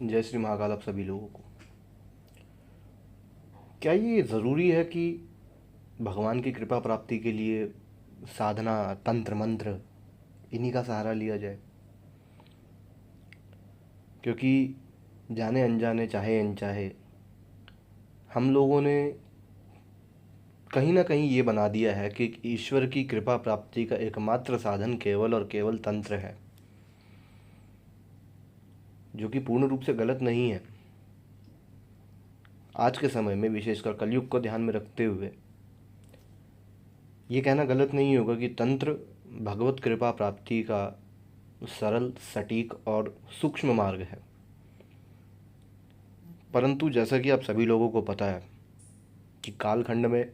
जय श्री महाकाल आप सभी लोगों को। क्या ये ज़रूरी है कि भगवान की कृपा प्राप्ति के लिए साधना, तंत्र मंत्र इन्हीं का सहारा लिया जाए? क्योंकि जाने अनजाने, चाहे अनचाहे, हम लोगों ने कहीं ना कहीं ये बना दिया है कि ईश्वर की कृपा प्राप्ति का एकमात्र साधन केवल और केवल तंत्र है, जो कि पूर्ण रूप से गलत नहीं है। आज के समय में, विशेषकर कलयुग को ध्यान में रखते हुए, ये कहना गलत नहीं होगा कि तंत्र भगवत कृपा प्राप्ति का सरल, सटीक और सूक्ष्म मार्ग है। परंतु जैसा कि आप सभी लोगों को पता है कि कालखंड में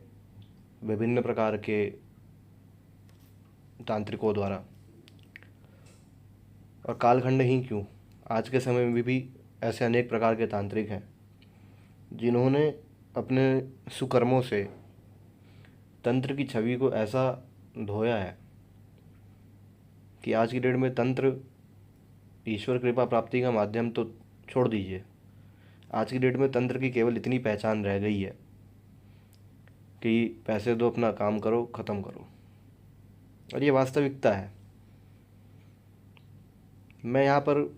विभिन्न प्रकार के तांत्रिकों द्वारा, और कालखंड ही क्यों, आज के समय में भी ऐसे अनेक प्रकार के तांत्रिक हैं जिन्होंने अपने सुकर्मों से तंत्र की छवि को ऐसा धोया है कि आज की डेट में तंत्र ईश्वर कृपा प्राप्ति का माध्यम तो छोड़ दीजिए, आज की डेट में तंत्र की केवल इतनी पहचान रह गई है कि पैसे दो, अपना काम करो, ख़त्म करो। और ये वास्तविकता है। मैं यहाँ पर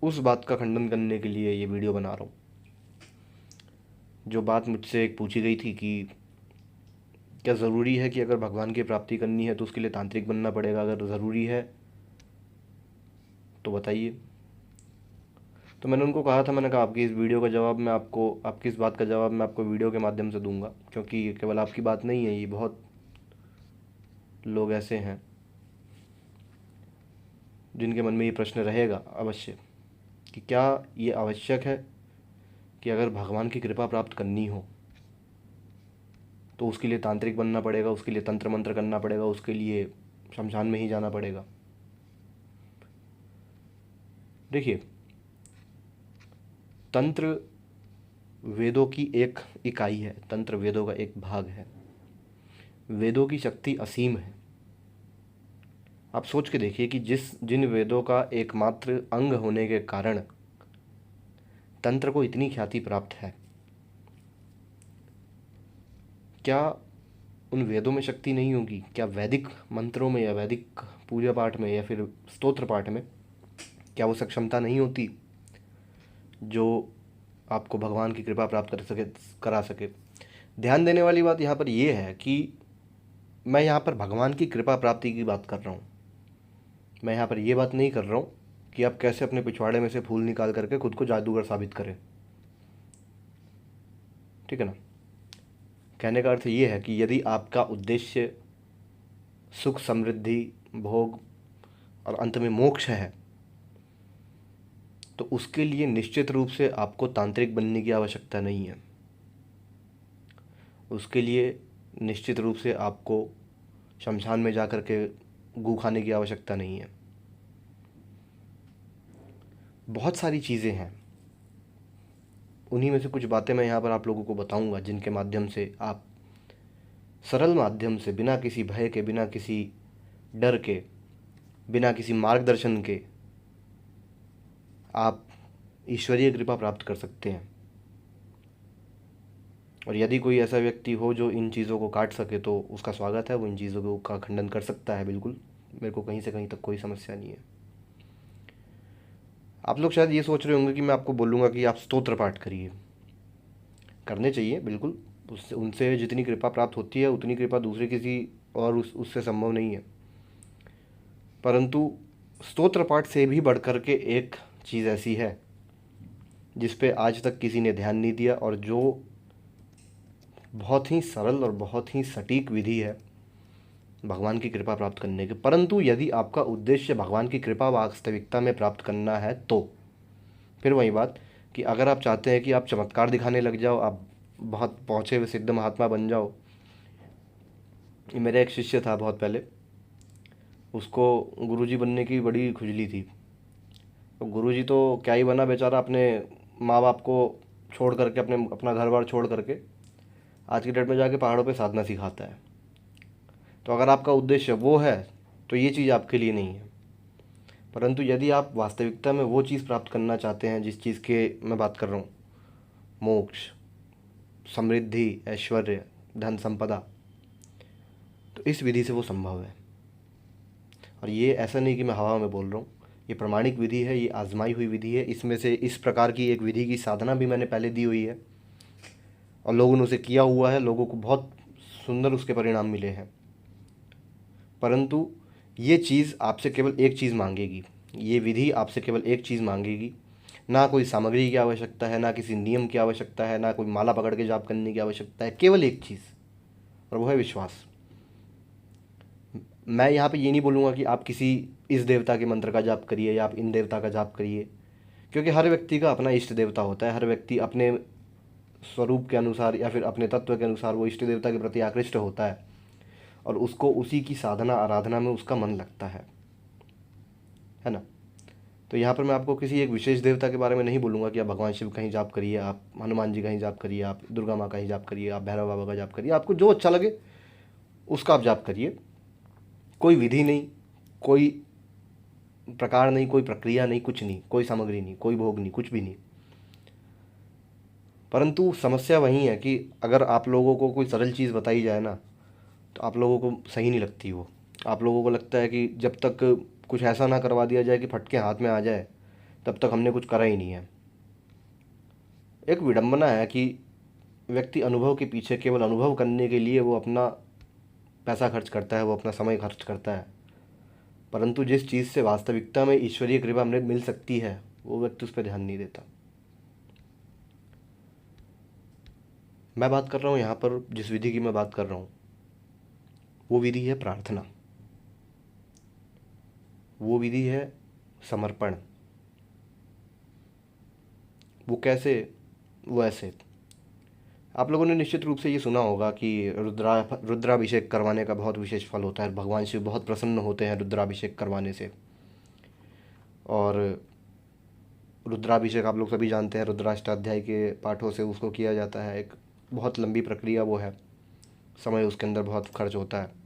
उस बात का खंडन करने के लिए ये वीडियो बना रहा हूँ, जो बात मुझसे एक पूछी गई थी कि क्या ज़रूरी है कि अगर भगवान की प्राप्ति करनी है तो उसके लिए तांत्रिक बनना पड़ेगा? अगर ज़रूरी है तो बताइए। तो मैंने उनको कहा था, मैंने कहा आपकी इस वीडियो का जवाब मैं आपको, आपकी इस बात का जवाब मैं आपको वीडियो के माध्यम से दूंगा, क्योंकि ये केवल आपकी बात नहीं है, ये बहुत लोग ऐसे हैं जिनके मन में ये प्रश्न रहेगा अवश्य कि क्या ये आवश्यक है कि अगर भगवान की कृपा प्राप्त करनी हो तो उसके लिए तांत्रिक बनना पड़ेगा, उसके लिए तंत्र मंत्र करना पड़ेगा, उसके लिए शमशान में ही जाना पड़ेगा? देखिए, तंत्र वेदों की एक इकाई है, तंत्र वेदों का एक भाग है। वेदों की शक्ति असीम है। आप सोच के देखिए कि जिन वेदों का एकमात्र अंग होने के कारण तंत्र को इतनी ख्याति प्राप्त है, क्या उन वेदों में शक्ति नहीं होगी? क्या वैदिक मंत्रों में या वैदिक पूजा पाठ में या फिर स्तोत्र पाठ में क्या वो सक्षमता नहीं होती जो आपको भगवान की कृपा प्राप्त करा सके? ध्यान देने वाली बात यहाँ पर यह है कि मैं यहाँ पर भगवान की कृपा प्राप्ति की बात कर रहा हूँ। मैं यहाँ पर ये बात नहीं कर रहा हूँ कि आप कैसे अपने पिछवाड़े में से फूल निकाल करके खुद को जादूगर साबित करें। ठीक है ना? कहने का अर्थ ये है कि यदि आपका उद्देश्य सुख, समृद्धि, भोग और अंत में मोक्ष है, तो उसके लिए निश्चित रूप से आपको तांत्रिक बनने की आवश्यकता नहीं है। उसके लिए निश्चित रूप से आपको शमशान में जा कर के गू खाने की आवश्यकता नहीं है। बहुत सारी चीज़ें हैं, उन्हीं में से कुछ बातें मैं यहाँ पर आप लोगों को बताऊँगा, जिनके माध्यम से आप सरल माध्यम से, बिना किसी भय के, बिना किसी डर के, बिना किसी मार्गदर्शन के आप ईश्वरीय कृपा प्राप्त कर सकते हैं। और यदि कोई ऐसा व्यक्ति हो जो इन चीज़ों को काट सके तो उसका स्वागत है, वो इन चीज़ों का खंडन कर सकता है, बिल्कुल। मेरे को कहीं से कहीं तक कोई समस्या नहीं है। आप लोग शायद ये सोच रहे होंगे कि मैं आपको बोलूँगा कि आप स्तोत्र पाठ करिए। करने चाहिए, बिल्कुल। उससे उनसे जितनी कृपा प्राप्त होती है उतनी कृपा दूसरे किसी और उससे संभव नहीं है। परंतु स्तोत्र पाठ से भी बढ़कर के एक चीज़ ऐसी है जिस पे आज तक किसी ने ध्यान नहीं दिया, और जो बहुत ही सरल और बहुत ही सटीक विधि है भगवान की कृपा प्राप्त करने के। परंतु यदि आपका उद्देश्य भगवान की कृपा वास्तविकता में प्राप्त करना है तो फिर वही बात कि अगर आप चाहते हैं कि आप चमत्कार दिखाने लग जाओ, आप बहुत पहुँचे हुए सिद्ध महात्मा बन जाओ। मेरा एक शिष्य था बहुत पहले, उसको गुरुजी बनने की बड़ी खुजली थी। तो गुरुजी तो क्या ही बना बेचारा, अपने माँ बाप को छोड़ करके, अपना घर बार छोड़ करके आज की डेट में जाके पहाड़ों पे साधना सिखाता है। तो अगर आपका उद्देश्य वो है तो ये चीज़ आपके लिए नहीं है। परंतु यदि आप वास्तविकता में वो चीज़ प्राप्त करना चाहते हैं जिस चीज़ के मैं बात कर रहा हूँ, मोक्ष, समृद्धि, ऐश्वर्य, धन संपदा, तो इस विधि से वो संभव है। और ये ऐसा नहीं कि मैं हवा में बोल रहा हूँ, ये प्रमाणिक विधि है, ये आजमाई हुई विधि है। इसमें से इस प्रकार की एक विधि की साधना भी मैंने पहले दी हुई है और लोगों ने उसे किया हुआ है, लोगों को बहुत सुंदर उसके परिणाम मिले हैं। परंतु ये चीज़ आपसे केवल एक चीज़ मांगेगी, ये विधि आपसे केवल एक चीज़ मांगेगी। ना कोई सामग्री की आवश्यकता है, ना किसी नियम की आवश्यकता है, ना कोई माला पकड़ के जाप करने की आवश्यकता है, केवल एक चीज़, और वो है विश्वास। मैं यहाँ पे ये नहीं बोलूँगा कि आप किसी इस देवता के मंत्र का जाप करिए या आप इन देवता का जाप करिए, क्योंकि हर व्यक्ति का अपना इष्ट देवता होता है। हर व्यक्ति अपने स्वरूप के अनुसार या फिर अपने तत्व के अनुसार वो इष्ट देवता के प्रति आकृष्ट होता है और उसको उसी की साधना आराधना में उसका मन लगता है ना। तो यहाँ पर मैं आपको किसी एक विशेष देवता के बारे में नहीं बोलूँगा कि आप भगवान शिव का ही जाप करिए, आप हनुमान जी का ही जाप करिए, आप दुर्गा माँ का ही जाप करिए, आप भैरव बाबा का जाप करिए। आपको जो अच्छा लगे उसका आप जाप करिए। कोई विधि नहीं, कोई प्रकार नहीं, कोई प्रक्रिया नहीं, कुछ नहीं, कोई सामग्री नहीं, कोई भोग नहीं, कुछ भी नहीं। परंतु समस्या वही है कि अगर आप लोगों को कोई सरल चीज़ बताई जाए ना, तो आप लोगों को सही नहीं लगती वो। आप लोगों को लगता है कि जब तक कुछ ऐसा ना करवा दिया जाए कि फटके हाथ में आ जाए, तब तक हमने कुछ करा ही नहीं है। एक विडंबना है कि व्यक्ति अनुभव के पीछे केवल अनुभव करने के लिए वो अपना पैसा खर्च करता है, वो अपना समय खर्च करता है, परंतु जिस चीज़ से वास्तविकता में ईश्वरीय कृपा हमें मिल सकती है वो व्यक्ति उस पर ध्यान नहीं देता। मैं बात कर रहा हूँ यहाँ पर, जिस विधि की मैं बात कर रहा हूँ वो विधि है प्रार्थना, वो विधि है समर्पण। वो कैसे? वो ऐसे, आप लोगों ने निश्चित रूप से ये सुना होगा कि रुद्राभिषेक करवाने का बहुत विशेष फल होता है। भगवान शिव बहुत प्रसन्न होते हैं रुद्राभिषेक करवाने से। और रुद्राभिषेक आप लोग सभी जानते हैं, रुद्राष्टाध्याय के पाठों से उसको किया जाता है। एक बहुत लंबी प्रक्रिया वो है, समय उसके अंदर बहुत खर्च होता है।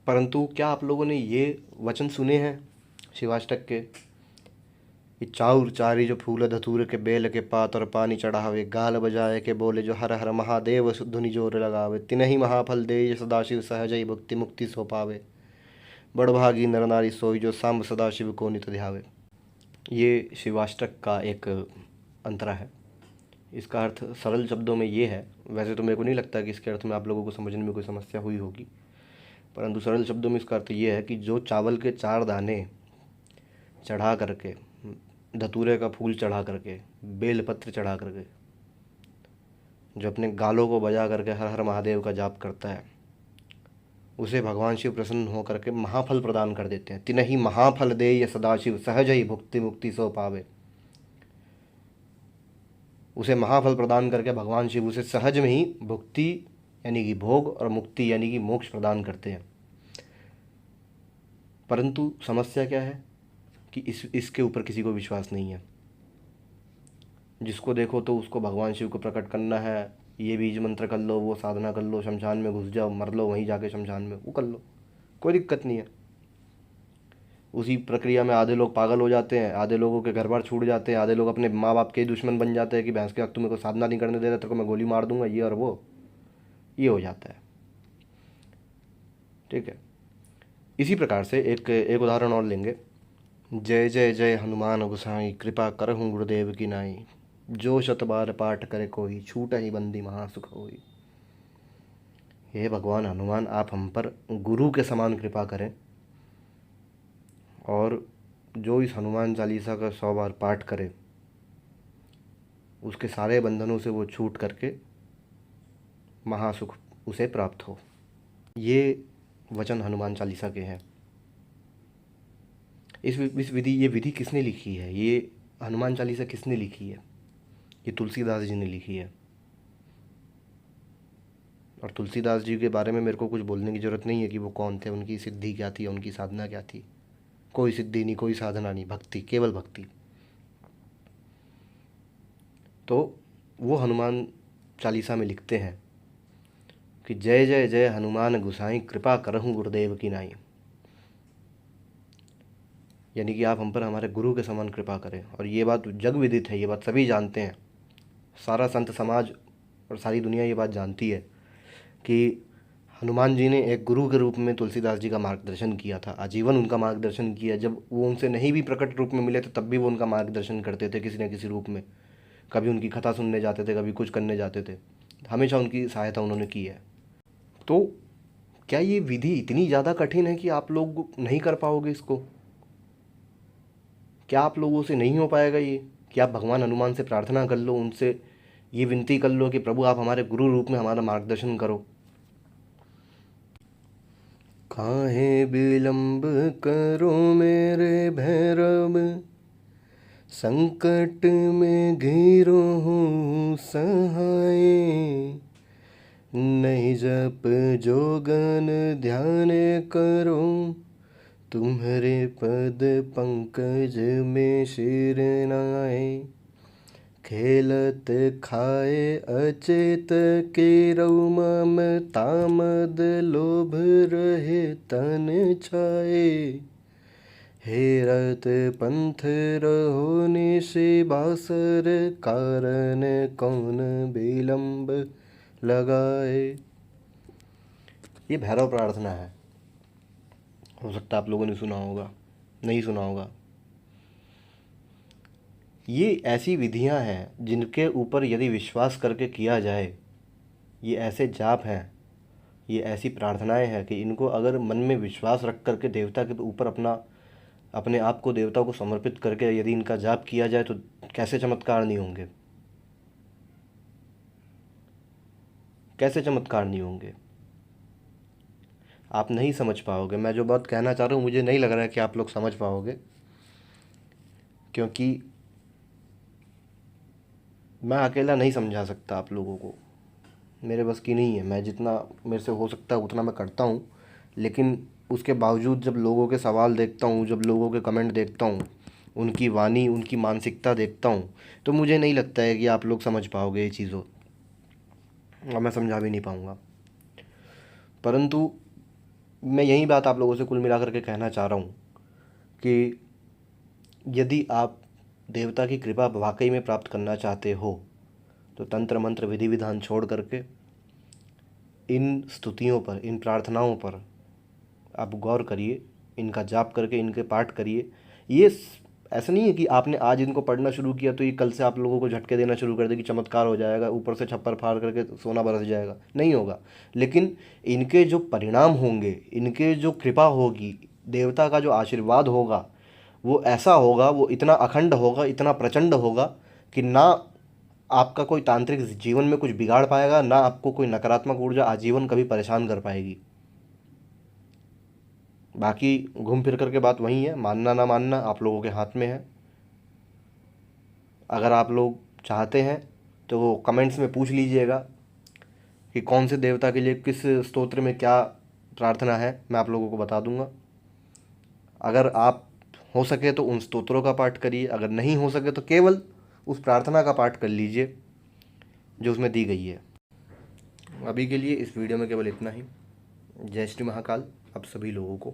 परंतु क्या आप लोगों ने ये वचन सुने हैं शिवाष्टक के कि चाउर चारी जो फूल धतूर के बेल के पात और पानी चढ़ावे, गाल बजाए के बोले जो हर हर महादेव धुनि जोर लगावे, तिनहि महाफल दे सदाशिव सहज ही भक्ति मुक्ति सो पावे, बड़भागी नर नारी सोई जो सांब सदाशिव को नित ध्यावे। ये शिवाष्टक का एक अंतरा है। इसका अर्थ सरल शब्दों में ये है, वैसे तो मेरे को नहीं लगता कि इसके अर्थ में आप लोगों को समझने में कोई समस्या हुई होगी, परंतु सरल शब्दों में इसका अर्थ ये है कि जो चावल के 4 दाने चढ़ा करके, धतूरे का फूल चढ़ा करके, बेल पत्र चढ़ा करके, जो अपने गालों को बजा करके हर हर महादेव का जाप करता है, उसे भगवान शिव प्रसन्न होकर के महाफल प्रदान कर देते हैं। तिनहि महाफल दे ये सदाशिव सहज ही भुक्ति मुक्ति सो पावे। उसे महाफल प्रदान करके भगवान शिव उसे सहज में ही भुक्ति यानी कि भोग और मुक्ति यानी कि मोक्ष प्रदान करते हैं। परंतु समस्या क्या है कि इसके ऊपर किसी को विश्वास नहीं है। जिसको देखो तो उसको भगवान शिव को प्रकट करना है, ये बीज मंत्र कर लो, वो साधना कर लो, शमशान में घुस जाओ, मर लो वहीं जाके शमशान में, वो कर लो, कोई दिक्कत नहीं है। उसी प्रक्रिया में आधे लोग पागल हो जाते हैं, आधे लोगों के घर बार छूट जाते हैं, आधे लोग अपने माँ बाप के दुश्मन बन जाते हैं कि भैंस के वक्त तुम्हें को साधना नहीं करने दे रहा, तेरे को मैं गोली मार दूंगा, ये और वो, ये हो जाता है। ठीक है। इसी प्रकार से एक एक उदाहरण और लेंगे। जय जय जय हनुमान गोसाई, कृपा करहूँ गुरुदेव की नाई, जो शत बार पाठ करे कोई, छूट ही बंदी महासुख होई। हे भगवान हनुमान, आप हम पर गुरु के समान कृपा करें और जो इस हनुमान चालीसा का 100 बार पाठ करे उसके सारे बंधनों से वो छूट करके महासुख उसे प्राप्त हो। ये वचन हनुमान चालीसा के हैं। इस विधि, ये विधि किसने लिखी है? ये हनुमान चालीसा किसने लिखी है? ये तुलसीदास जी ने लिखी है। और तुलसीदास जी के बारे में मेरे को कुछ बोलने की ज़रूरत नहीं है कि वो कौन थे, उनकी सिद्धि क्या थी, उनकी साधना क्या थी। कोई सिद्धि नहीं, कोई साधना नहीं, भक्ति, केवल भक्ति। तो वो हनुमान चालीसा में लिखते हैं कि जय जय जय हनुमान गोसाई, कृपा करहूँ गुरुदेव की नाई। यानी कि आप हम पर हमारे गुरु के समान कृपा करें। और ये बात जग विदित है, ये बात सभी जानते हैं, सारा संत समाज और सारी दुनिया ये बात जानती है कि हनुमान जी ने एक गुरु के रूप में तुलसीदास जी का मार्गदर्शन किया था, आजीवन उनका मार्गदर्शन किया। जब वो उनसे नहीं भी प्रकट रूप में मिले थे तब भी वो उनका मार्गदर्शन करते थे किसी न किसी रूप में। कभी उनकी कथा सुनने जाते थे, कभी कुछ करने जाते थे, हमेशा उनकी सहायता उन्होंने की है। तो क्या ये विधि इतनी ज़्यादा कठिन है कि आप लोग नहीं कर पाओगे इसको? क्या आप लोगों से नहीं हो पाएगा ये कि आप भगवान हनुमान से प्रार्थना कर लो, उनसे ये विनती कर लो कि प्रभु आप हमारे गुरु रूप में हमारा मार्गदर्शन करो। काहे विलंब करो मेरे भैरव, संकट में घिरो हूँ सहाय। नहीं जप जोगन ध्यान करो, तुम्हारे पद पंकज में शिर नाए। खेलत खाए अचेत के रऊ ममता मद लोभ रहे तन छाए। हेरत पंथ रहो निशि बासर, कारण कौन विलंब लगाए। ये भैरव प्रार्थना है, हो सकता है आप लोगों ने सुना होगा, नहीं सुना होगा। ये ऐसी विधियां हैं जिनके ऊपर यदि विश्वास करके किया जाए, ये ऐसे जाप हैं, ये ऐसी प्रार्थनाएं हैं कि इनको अगर मन में विश्वास रख करके देवता के ऊपर अपने आप को देवता को समर्पित करके यदि इनका जाप किया जाए तो कैसे चमत्कार नहीं होंगे, कैसे चमत्कार नहीं होंगे। आप नहीं समझ पाओगे, मैं जो बात कहना चाह रहा हूँ मुझे नहीं लग रहा है कि आप लोग समझ पाओगे, क्योंकि मैं अकेला नहीं समझा सकता आप लोगों को, मेरे बस की नहीं है। मैं जितना मेरे से हो सकता है उतना मैं करता हूँ, लेकिन उसके बावजूद जब लोगों के सवाल देखता हूँ, जब लोगों के कमेंट देखता हूँ, उनकी वाणी, उनकी मानसिकता देखता हूँ, तो मुझे नहीं लगता है कि आप लोग समझ पाओगे ये चीज़ों, और मैं समझा भी नहीं पाऊँगा। परंतु मैं यही बात आप लोगों से कुल मिला करके कहना चाह रहा हूँ कि यदि आप देवता की कृपा वाकई में प्राप्त करना चाहते हो तो तंत्र मंत्र विधि विधान छोड़ करके इन स्तुतियों पर, इन प्रार्थनाओं पर आप गौर करिए, इनका जाप करके इनके पाठ करिए। ये ऐसा नहीं है कि आपने आज इनको पढ़ना शुरू किया तो ये कल से आप लोगों को झटके देना शुरू कर दे कि चमत्कार हो जाएगा, ऊपर से छप्पर फाड़ करके सोना बरस जाएगा, नहीं होगा। लेकिन इनके जो परिणाम होंगे, इनके जो कृपा होगी, देवता का जो आशीर्वाद होगा, वो ऐसा होगा, वो इतना अखंड होगा, इतना प्रचंड होगा कि ना आपका कोई तांत्रिक जीवन में कुछ बिगाड़ पाएगा, ना आपको कोई नकारात्मक ऊर्जा आजीवन कभी परेशान कर पाएगी। बाकी घूम फिर कर के बात वही है, मानना ना मानना आप लोगों के हाथ में है। अगर आप लोग चाहते हैं तो वो कमेंट्स में पूछ लीजिएगा कि कौन से देवता के लिए किस स्तोत्र में क्या प्रार्थना है, मैं आप लोगों को बता दूंगा। अगर आप हो सके तो उन स्तोत्रों का पाठ करिए, अगर नहीं हो सके तो केवल उस प्रार्थना का पाठ कर लीजिए जो उसमें दी गई है। अभी के लिए इस वीडियो में केवल इतना ही। जय श्री महाकाल। आप सभी लोगों को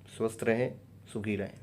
स्वस्थ रहें, सुखी रहें।